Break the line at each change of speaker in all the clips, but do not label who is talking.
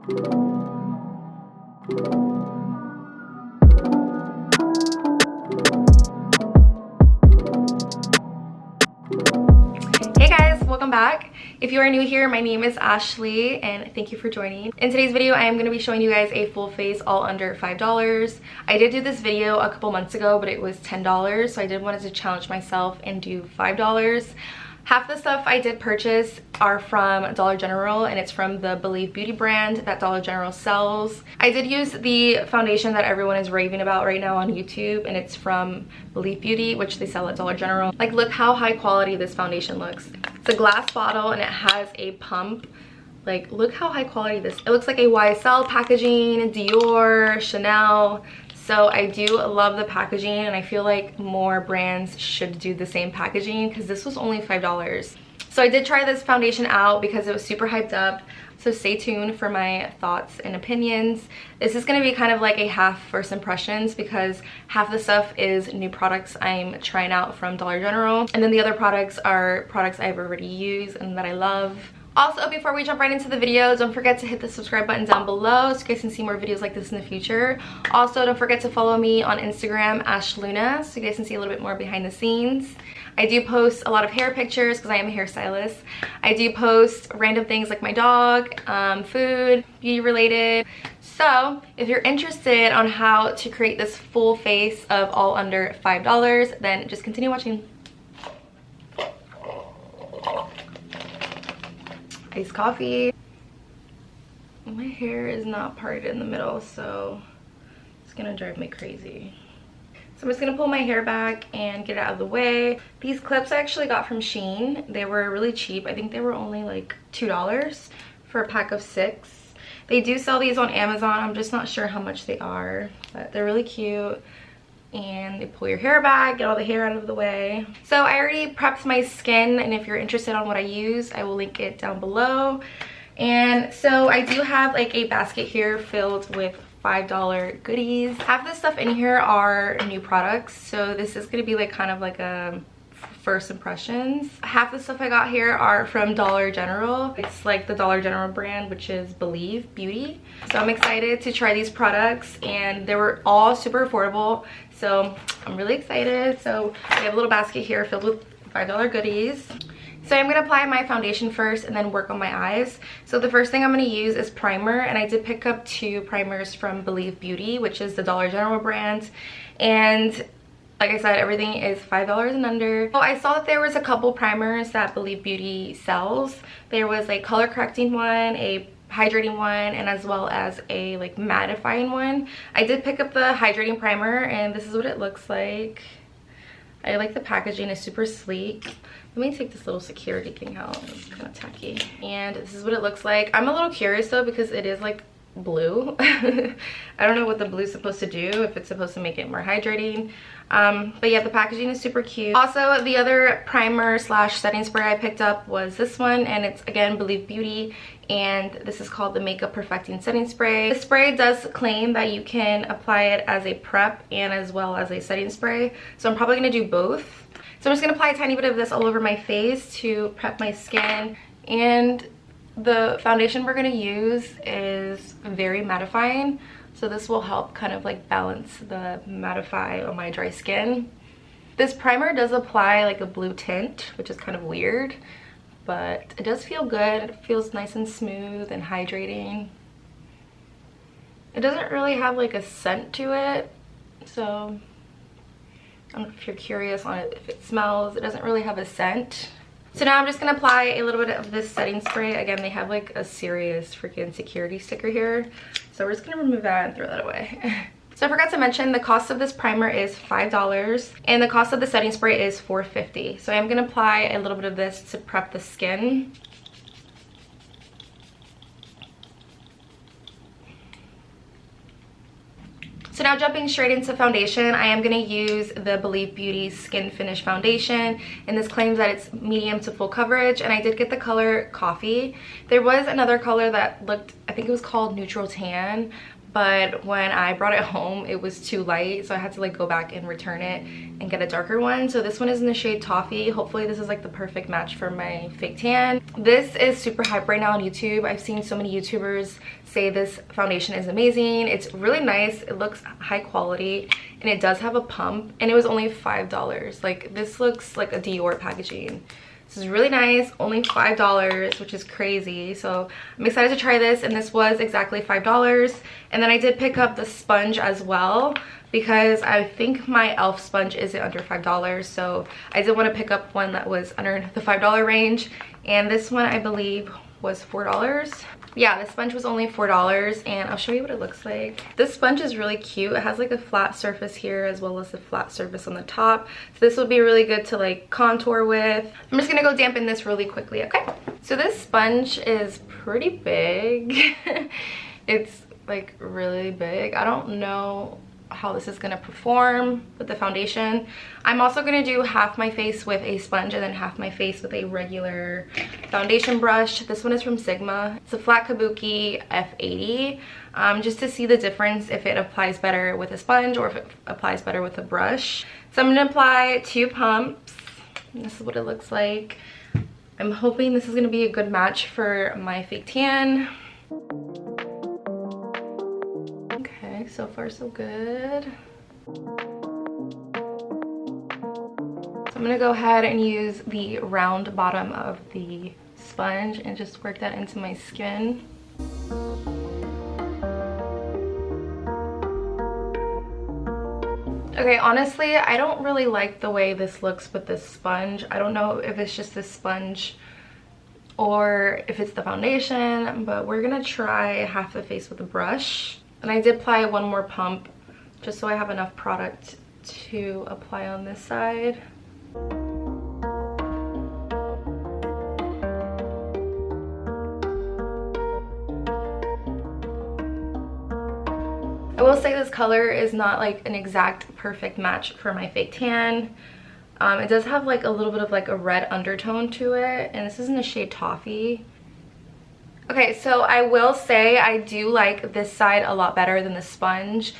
Hey guys, welcome back. If you are new here, my name is Ashley and thank you for joining. In today's video, I am going to be showing you guys a full face all under $5. I did do this video a couple months ago, but it was $10, so I did wanted to challenge myself and do $5. Half the stuff I did purchase are from Dollar General, and it's from the Believe Beauty brand that Dollar General sells. I did use the foundation that everyone is raving about right now on YouTube, and it's from Believe Beauty, which they sell at Dollar General. Like, look how high quality this foundation looks. It's a glass bottle and it has a pump. Like, look how high quality this. It looks like a YSL packaging, Dior, Chanel. So I do love the packaging, and I feel like more brands should do the same packaging because this was only $5. So I did try this foundation out because it was super hyped up. So stay tuned for my thoughts and opinions. This is going to be kind of like a half first impressions because half the stuff is new products I'm trying out from Dollar General. And then the other products are products I've already used and that I love. Also, before we jump right into the video, don't forget to hit the subscribe button down below so you guys can see more videos like this in the future. Also, don't forget to follow me on Instagram, AshLuna, so you guys can see a little bit more behind the scenes. I do post a lot of hair pictures because I am a hairstylist. I do post random things like my dog, food, beauty related. So, if you're interested on how to create this full face of all under $5, then just continue watching. Iced coffee. My hair is not parted in the middle, so it's gonna drive me crazy. So I'm just gonna pull my hair back and get it out of the way. These clips I actually got from Sheen. They were really cheap. I think they were only like $2 for a pack of 6. They do sell these on Amazon. I'm just not sure how much they are, but they're really cute. And they pull your hair back, get all the hair out of the way. So I already prepped my skin, and if you're interested on what I use, I will link it down below. And so I do have like a basket here filled with $5 goodies. Half the stuff in here are new products, so this is gonna be like kind of like a first impressions. Half the stuff I got here are from Dollar General. It's like the Dollar General brand, which is Believe Beauty. So I'm excited to try these products, and they were all super affordable, so I'm really excited. So we have a little basket here filled with $5 goodies. So I'm gonna apply my foundation first and then work on my eyes. So the first thing I'm gonna use is primer, and I did pick up 2 primers from Believe Beauty, which is the Dollar General brand. And like I said, everything is $5 and under. Oh, I saw that there was a couple primers that Believe Beauty sells. There was a color correcting one, a hydrating one, and as well as a like mattifying one. I did pick up the hydrating primer, and this is what it looks like. I like the packaging, it's super sleek. Let me take this little security thing out. It's kind of tacky. And this is what it looks like. I'm a little curious though because it is like blue. I don't know what the blue is supposed to do, if it's supposed to make it more hydrating. But yeah, the packaging is super cute. Also, the other primer slash setting spray I picked up was this one, and it's again Believe Beauty, and this is called the Makeup Perfecting Setting Spray. The spray does claim that you can apply it as a prep and as well as a setting spray, so I'm probably gonna do both. So I'm just gonna apply a tiny bit of this all over my face to prep my skin. And the foundation we're gonna use is very mattifying, so this will help kind of like balance the mattify on my dry skin. This primer does apply like a blue tint, which is kind of weird, but it does feel good. It feels nice and smooth and hydrating. It doesn't really have like a scent to it, so I don't know if you're curious on it, if it smells. It doesn't really have a scent. So now I'm just gonna apply a little bit of this setting spray. Again, they have like a serious freaking security sticker here, so we're just gonna remove that and throw that away. So I forgot to mention the cost of this primer is $5 and the cost of the setting spray is $4.50. So I'm gonna apply a little bit of this to prep the skin. So now jumping straight into foundation, I am going to use the Believe Beauty Skin Finish Foundation, and this claims that it's medium to full coverage, and I did get the color Coffee. There was another color that looked, I think it was called Neutral Tan, but when I brought it home it was too light, so I had to like go back and return it and get a darker one. So this one is in the shade Toffee. Hopefully this is like the perfect match for my fake tan. This is super hype right now on YouTube. I've seen so many YouTubers say this foundation is amazing. It's really nice, it looks high quality, and it does have a pump, and it was only $5. Like, this looks like a Dior packaging. This is really nice, only $5, which is crazy. So I'm excited to try this, and this was exactly $5. And then I did pick up the sponge as well, because I think my e.l.f. sponge isn't under $5, so I did want to pick up one that was under the $5 range, and this one I believe was $4. Yeah, the sponge was only $4, and I'll show you what it looks like. This sponge is really cute. It has like a flat surface here as well as a flat surface on the top, so this would be really good to like contour with. I'm just gonna go dampen this really quickly, okay? So this sponge is pretty big. It's like really big. I don't know how this is gonna perform with the foundation. I'm also gonna do half my face with a sponge and then half my face with a regular foundation brush. This one is from Sigma. It's a flat kabuki F80, just to see the difference if it applies better with a sponge or if it applies better with a brush. So I'm gonna apply 2 pumps. This is what it looks like. I'm hoping this is gonna be a good match for my fake tan. So far so good. So I'm gonna go ahead and use the round bottom of the sponge and just work that into my skin. Okay, honestly, I don't really like the way this looks with this sponge. I don't know if it's just this sponge or if it's the foundation, but we're gonna try half the face with a brush. And I did apply 1 more pump just so I have enough product to apply on this side. I will say this color is not like an exact perfect match for my fake tan. It does have like a little bit of like a red undertone to it, and this is in the shade Toffee. Okay, so I will say I do like this side a lot better than the sponge.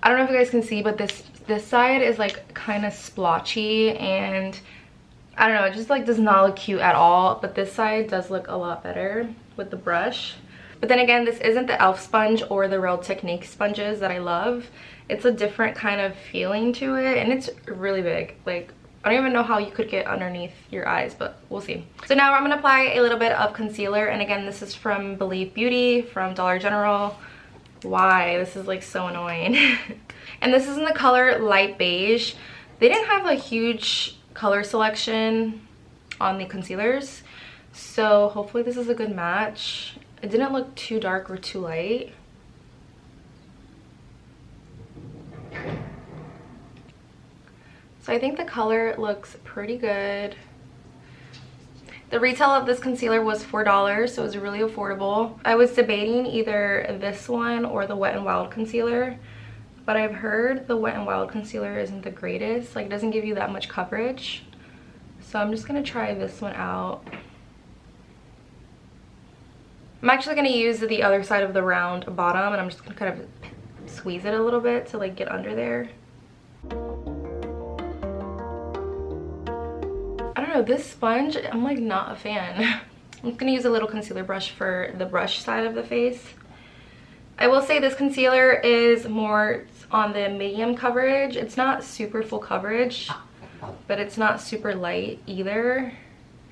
I don't know if you guys can see, but this side is like kind of splotchy, and I don't know, it just like does not look cute at all, but this side does look a lot better with the brush. But then again, this isn't the e.l.f. sponge or the Real Technique sponges that I love. It's a different kind of feeling to it, and it's really big. Like, I don't even know how you could get underneath your eyes, but we'll see. So now I'm gonna apply a little bit of concealer, and again, this is from Believe Beauty from Dollar General. Why? This is like so annoying. And this is in the color light beige. They didn't have a huge color selection on the concealers, so hopefully this is a good match. It didn't look too dark or too light. So I think the color looks pretty good. The retail of this concealer was $4, so it was really affordable. I was debating either this one or the Wet n Wild concealer, but I've heard the Wet n Wild concealer isn't the greatest. Like, it doesn't give you that much coverage. So I'm just gonna try this one out. I'm actually gonna use the other side of the round bottom, and I'm just gonna kind of squeeze it a little bit to like get under there. I don't know, this sponge, I'm like not a fan. I'm gonna use a little concealer brush for the brush side of the face. I will say this concealer is more on the medium coverage. It's not super full coverage, but it's not super light either.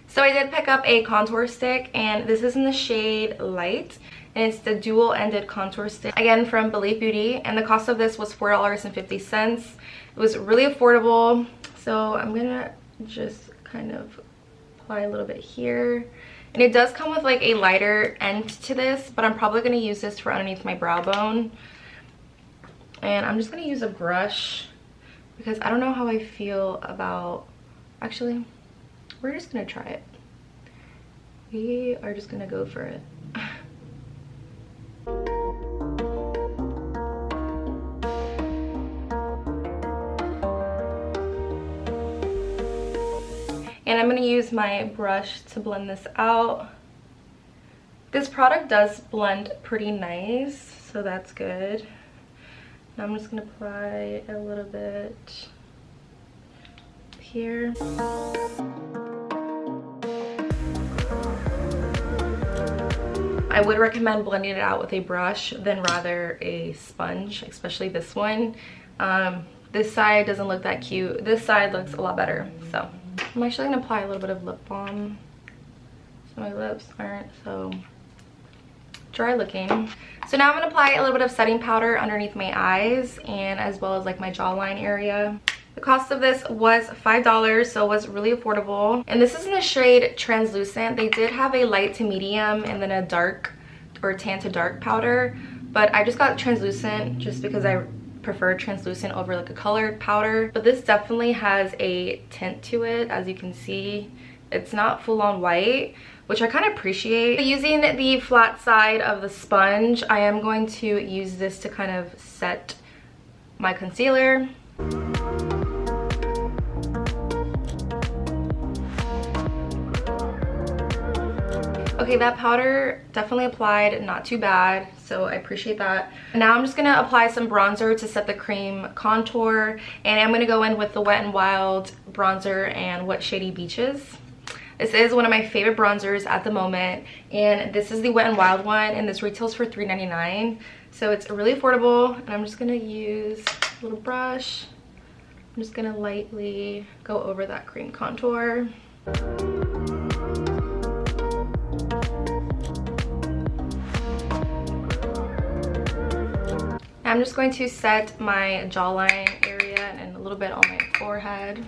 So I did pick up a contour stick, and this is in the shade Light, and it's the dual-ended contour stick, again from Believe Beauty, and the cost of this was $4.50. It was really affordable, so I'm gonna just kind of apply a little bit here. And it does come with like a lighter end to this, but I'm probably gonna use this for underneath my brow bone. And I'm just gonna use a brush because I don't know how I feel about, actually, we're just gonna try it. We are just gonna go for it. And I'm gonna use my brush to blend this out. This product does blend pretty nice, so that's good. Now I'm just gonna apply a little bit here. I would recommend blending it out with a brush than rather a sponge, especially this one. This side doesn't look that cute. This side looks a lot better. So I'm actually gonna apply a little bit of lip balm so my lips aren't so dry looking. So now I'm gonna apply a little bit of setting powder underneath my eyes and as well as like my jawline area. The cost of this was $5, so it was really affordable. And this is in the shade Translucent. They did have a light to medium and then a dark or tan to dark powder, but I just got Translucent just because I prefer translucent over like a colored powder. But this definitely has a tint to it. As you can see, it's not full-on white, which I kind of appreciate. Using the flat side of the sponge, I am going to use this to kind of set my concealer. Okay, that powder definitely applied, not too bad, so I appreciate that. Now I'm just gonna apply some bronzer to set the cream contour, and I'm gonna go in with the Wet n Wild bronzer and What Shady Beaches. This is one of my favorite bronzers at the moment, and this is the Wet n Wild one, and this retails for $3.99, so it's really affordable. And I'm just gonna use a little brush. I'm just gonna lightly go over that cream contour. I'm just going to set my jawline area and a little bit on my forehead.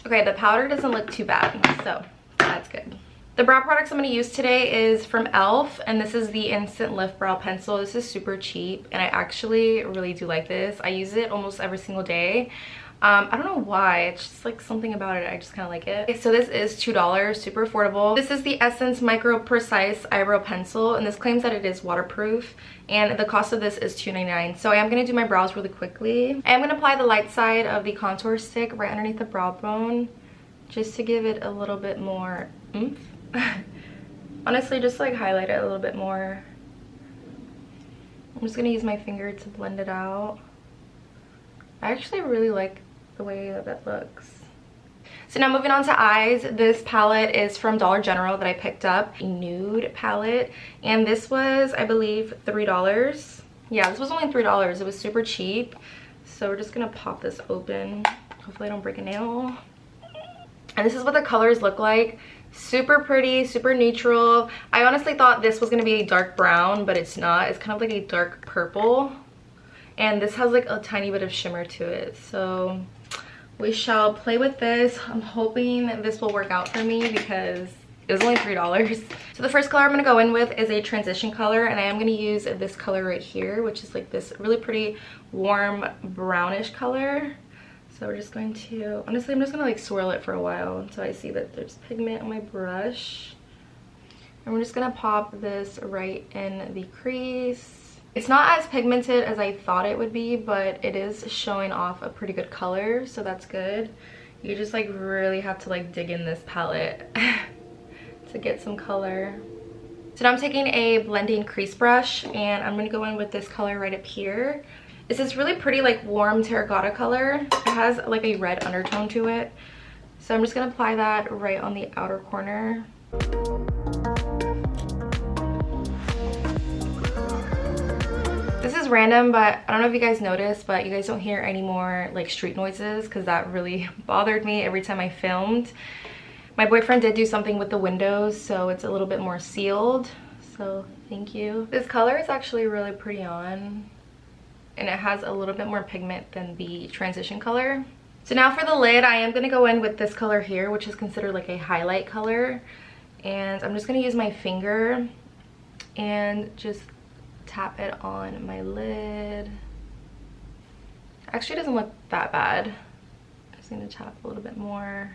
Okay, the powder doesn't look too bad, so that's good. The brow products I'm going to use today is from e.l.f. and this is the Instant Lift Brow Pencil. This is super cheap and I actually really do like this. I use it almost every single day. I don't know why, it's just like something about it, I just kind of like it. Okay, so this is $2, super affordable. This is the Essence Micro Precise Eyebrow Pencil, and this claims that it is waterproof, and the cost of this is $2.99. So I am going to do my brows really quickly. I am going to apply the light side of the contour stick right underneath the brow bone, just to give it a little bit more oomph. Honestly, just like highlight it a little bit more. I'm just going to use my finger to blend it out. I actually really like the way that looks. So now moving on to eyes, this palette is from Dollar General that I picked up, a nude palette, and this was, I believe, $3. Yeah, this was only $3. It was super cheap. So we're just gonna pop this open. Hopefully I don't break a nail. And this is what the colors look like. Super pretty, super neutral. I honestly thought this was gonna be a dark brown, but it's not. It's kind of like a dark purple. And this has like a tiny bit of shimmer to it. So we shall play with this. I'm hoping that this will work out for me because it was only $3. So the first color I'm going to go in with is a transition color, and I am going to use this color right here, which is like this really pretty warm brownish color. So we're just going to, honestly, I'm just going to like swirl it for a while until I see that there's pigment on my brush. And we're just going to pop this right in the crease. It's not as pigmented as I thought it would be, but it is showing off a pretty good color, so that's good. You just like really have to like dig in this palette to get some color. So now I'm taking a blending crease brush and I'm going to go in with this color right up here. It's this really pretty like warm terracotta color. It has like a red undertone to it. So I'm just going to apply that right on the outer corner. This is random, but I don't know if you guys noticed, but you guys don't hear any more like street noises because that really bothered me every time I filmed. My boyfriend did do something with the windows, so it's a little bit more sealed. So thank you. This color is actually really pretty on, and it has a little bit more pigment than the transition color. So now for the lid, I am going to go in with this color here, which is considered like a highlight color. And I'm just going to use my finger and just tap it on my lid. Actually, it doesn't look that bad. I'm just going to tap a little bit more.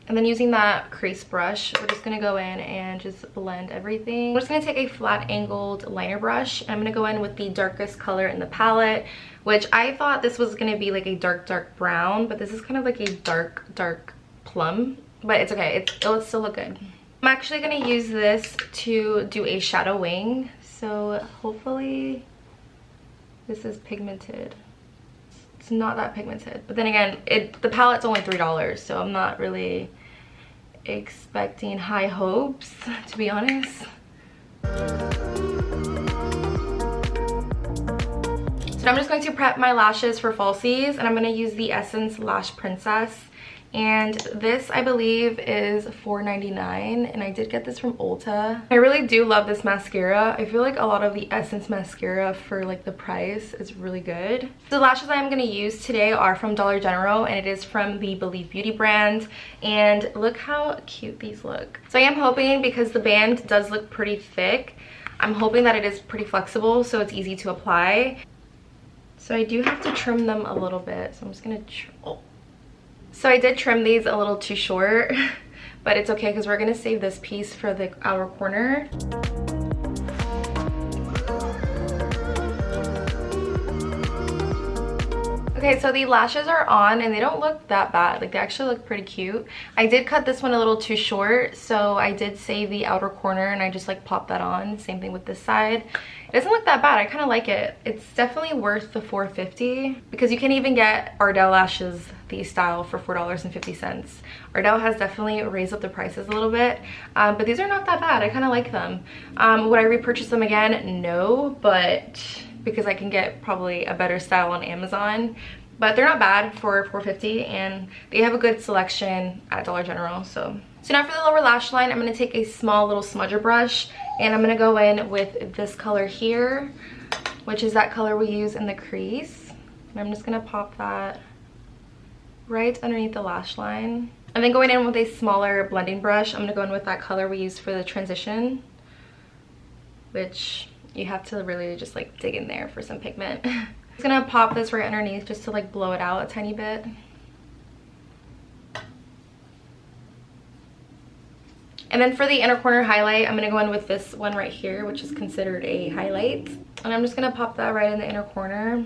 And then using that crease brush, we're just gonna go in and just blend everything. I'm just gonna take a flat angled liner brush. I'm gonna go in with the darkest color in the palette, which I thought this was gonna be like a dark brown, but this is kind of like a dark plum, but it's okay, it'll still look good. I'm actually gonna use this to do a shadow wing, so hopefully this is pigmented. It's not that pigmented, but then again, the palette's only $3, so I'm not really expecting high hopes, to be honest. So now I'm just going to prep my lashes for falsies, and I'm going to use the Essence Lash Princess. And this, I believe, is $4.99, and I did get this from Ulta. I really do love this mascara. I feel like a lot of the Essence mascara for like the price is really good. The lashes I'm going to use today are from Dollar General, and it is from the Believe Beauty brand. And look how cute these look. So I am hoping, because the band does look pretty thick, I'm hoping that it is pretty flexible so it's easy to apply. So I do have to trim them a little bit, so I'm just going to So I did trim these a little too short, but it's okay because we're going to save this piece for the outer corner. Okay, so the lashes are on and they don't look that bad. Like, they actually look pretty cute. I did cut this one a little too short, so I did save the outer corner and I just like popped that on. Same thing with this side. It doesn't look that bad. I kind of like it. It's definitely worth the $4.50 because you can even get Ardell lashes these style for $4.50. Ardell has definitely raised up the prices a little bit, but these are not that bad. I kind of like them. Would I repurchase them again? No, but because I can get probably a better style on Amazon. But they're not bad for $4.50, and they have a good selection at Dollar General. So now for the lower lash line, I'm going to take a small little smudger brush, and I'm going to go in with this color here, which is that color we use in the crease. And I'm just going to pop that right underneath the lash line. And then going in with a smaller blending brush, I'm going to go in with that color we used for the transition, which you have to really just like dig in there for some pigment. I'm just going to pop this right underneath just to like blow it out a tiny bit. And then for the inner corner highlight, I'm going to go in with this one right here, which is considered a highlight. And I'm just going to pop that right in the inner corner.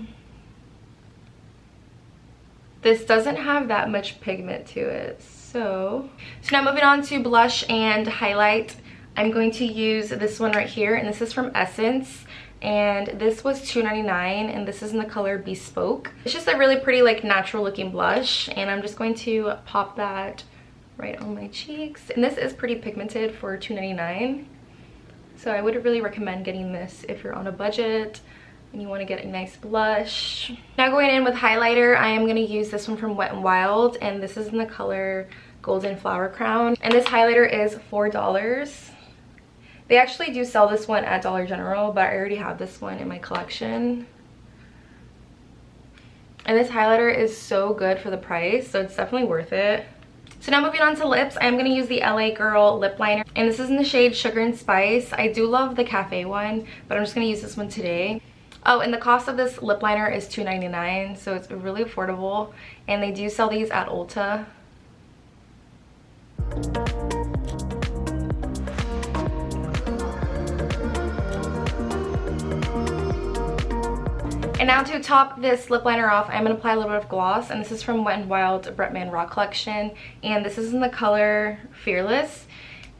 This doesn't have that much pigment to it. So now moving on to blush and highlight. I'm going to use this one right here, and this is from Essence. And this was $2.99, and this is in the color Bespoke. It's just a really pretty like natural looking blush, and I'm just going to pop that right on my cheeks. And this is pretty pigmented for $2.99, so I would really recommend getting this if you're on a budget and you want to get a nice blush. Now going in with highlighter, I am going to use this one from Wet n Wild, and this is in the color Golden Flower Crown, and this highlighter is $4. They actually do sell this one at Dollar General, but I already have this one in my collection. And this highlighter is so good for the price, so it's definitely worth it. So now moving on to lips, I'm going to use the LA Girl lip liner. And this is in the shade Sugar and Spice. I do love the cafe one, but I'm just going to use this one today. Oh, and the cost of this lip liner is $2.99, so it's really affordable. And they do sell these at Ulta. And now to top this lip liner off, I'm going to apply a little bit of gloss, and this is from Wet n Wild Bretman Rock collection, and this is in the color Fearless.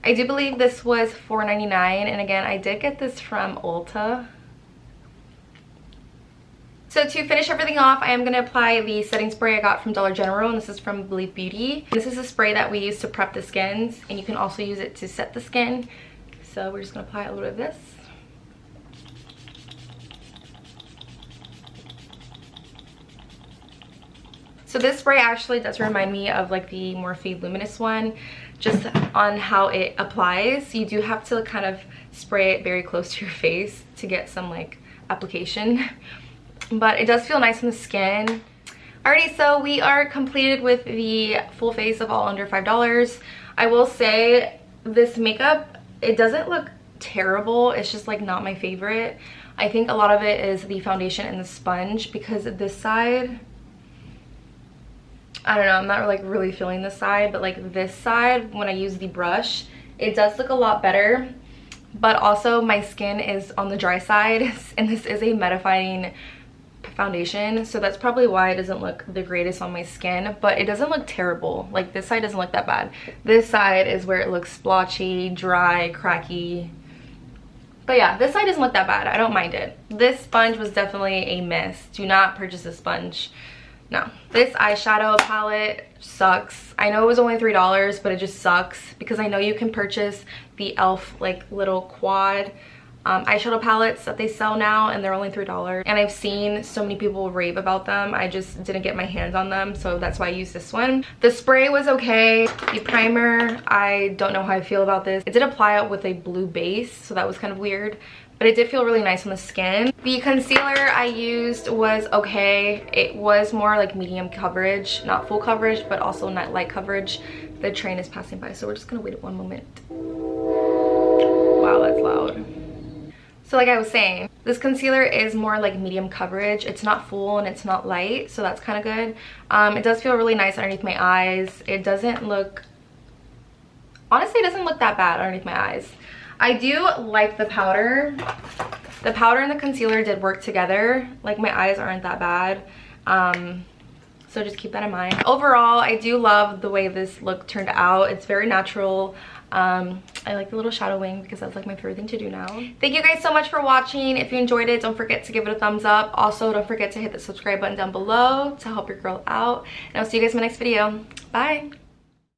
I do believe this was $4.99, and again, I did get this from Ulta. So to finish everything off, I am going to apply the setting spray I got from Dollar General, and this is from Believe Beauty. This is a spray that we use to prep the skins, and you can also use it to set the skin. So we're just going to apply a little bit of this. So this spray actually does remind me of like the Morphe Luminous one, just on how it applies. You do have to kind of spray it very close to your face to get some like application, but it does feel nice on the skin. Alrighty, so we are completed with the full face of all under $5. I will say this makeup, it doesn't look terrible. It's just like not my favorite. I think a lot of it is the foundation and the sponge, because this side, I don't know, I'm not like really feeling this side, but like this side, when I use the brush, it does look a lot better. But also my skin is on the dry side, and this is a mattifying foundation, so that's probably why it doesn't look the greatest on my skin, but it doesn't look terrible. Like this side doesn't look that bad. This side is where it looks splotchy, dry, cracky. But yeah, this side doesn't look that bad. I don't mind it. This sponge was definitely a miss. Do not purchase this sponge. No. This eyeshadow palette sucks. I know it was only $3, but it just sucks because I know you can purchase the e.l.f. like little quad eyeshadow palettes that they sell now, and they're only $3. And I've seen so many people rave about them. I just didn't get my hands on them, so that's why I used this one. The spray was okay. The primer, I don't know how I feel about this. It did apply it with a blue base, so that was kind of weird, but it did feel really nice on the skin. The concealer I used was okay. It was more like medium coverage, not full coverage, but also not light coverage. The train is passing by, so we're just gonna wait one moment. Wow, that's loud. So like I was saying, this concealer is more like medium coverage. It's not full and it's not light, so that's kind of good. It does feel really nice underneath my eyes. It doesn't look, honestly, it doesn't look that bad underneath my eyes. I do like the powder. The powder and the concealer did work together. Like my eyes aren't that bad. So just keep that in mind. Overall, I do love the way this look turned out. It's very natural. I like the little shadow wing because that's like my favorite thing to do now. Thank you guys so much for watching. If you enjoyed it, don't forget to give it a thumbs up. Also, don't forget to hit the subscribe button down below to help your girl out. And I'll see you guys in my next video. Bye.